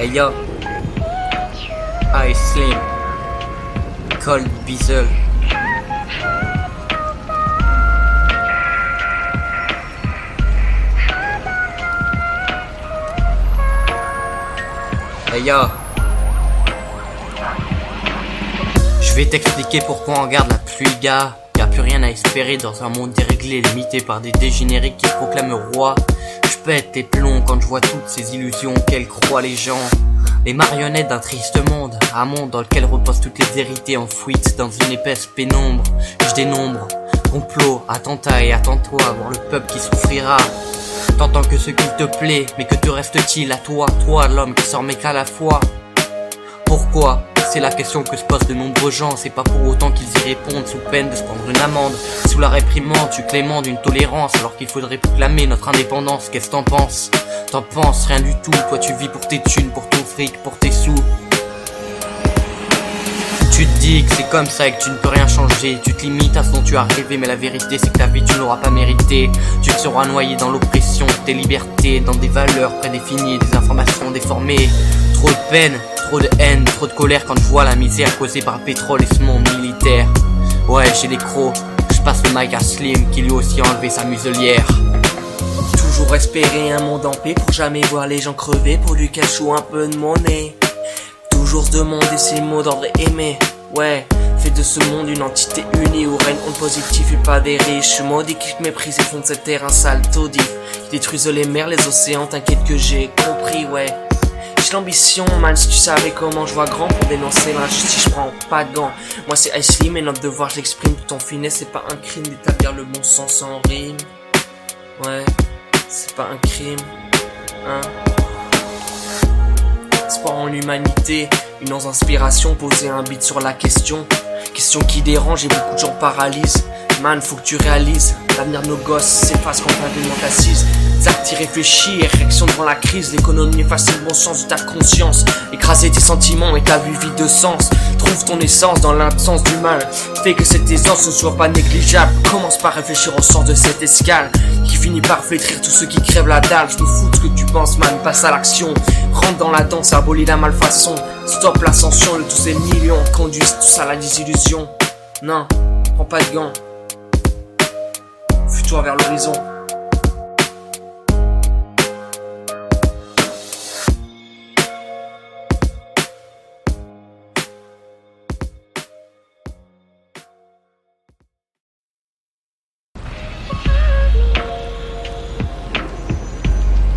Hey yo, Ice Slim, Cold Bizzle. Hey yo, je vais t'expliquer pourquoi on garde la pluie, gars. Y'a plus rien à espérer dans un monde déréglé, limité par des dégénériques qui proclament roi. Je pète les plombs quand je vois toutes ces illusions qu'elles croient les gens. Les marionnettes d'un triste monde, un monde dans lequel reposent toutes les vérités enfouies dans une épaisse pénombre. Je dénombre, complot, attentat et attends-toi à voir le peuple qui souffrira. T'entends que ce qu'il te plaît, mais que te reste-t-il à toi, toi l'homme qui sort mec à la fois? Pourquoi? C'est la question que se posent de nombreux gens. C'est pas pour autant qu'ils y répondent sous peine de se prendre une amende. Sous la réprimande, tu clément d'une tolérance alors qu'il faudrait proclamer notre indépendance. Qu'est-ce que t'en penses? T'en penses rien du tout. Toi tu vis pour tes thunes, pour ton fric, pour tes sous. Tu te dis que c'est comme ça et que tu ne peux rien changer. Tu te limites à ce dont tu as rêvé, mais la vérité c'est que ta vie tu ne l'auras pas méritée. Tu te seras noyé dans l'oppression, tes libertés, dans des valeurs prédéfinies, des informations déformées. Trop de peine, trop de haine, trop de colère quand je vois la misère causée par le pétrole et ce monde militaire. Ouais, j'ai les crocs, je passe le mic à Slim qui lui aussi a enlevé sa muselière. Toujours espérer un monde en paix pour jamais voir les gens crever pour du cash ou un peu de monnaie. Toujours se demander si le mot d'ordre est aimé. Ouais, fait de ce monde une entité unie où règne honte positif et pas des riches. Maudits qui méprisent et font de cette terre un sale taudis. Qui détruisent les mers, les océans, t'inquiète que j'ai compris, ouais. J'ai l'ambition, man, si tu savais comment je vois grand pour dénoncer l'injustice, je prends pas de gants. Moi c'est Ice Slim et notre devoir, je l'exprime tout en finesse. C'est pas un crime d'établir le bon sens en rime. Ouais, c'est pas un crime, hein. Espoir en l'humanité, une inspiration, poser un beat sur la question. Question qui dérange et beaucoup de gens paralysent. Man, faut que tu réalises, l'avenir de nos gosses s'efface quand ta t'assise. Actes irréfléchis, réaction devant la crise. L'économie efface le bon sens de ta conscience. Écraser tes sentiments et ta vie vide de sens. Trouve ton essence dans l'absence du mal. Fais que cette aisance ne soit pas négligeable. Commence par réfléchir au sens de cette escale qui finit par flétrir tous ceux qui crèvent la dalle. Je me fous de ce que tu penses, man, passe à l'action. Rentre dans la danse, abolis la malfaçon. Stop l'ascension de tous ces millions. Conduisent tous à la désillusion. Non, prends pas de gants. Fuis-toi vers l'horizon.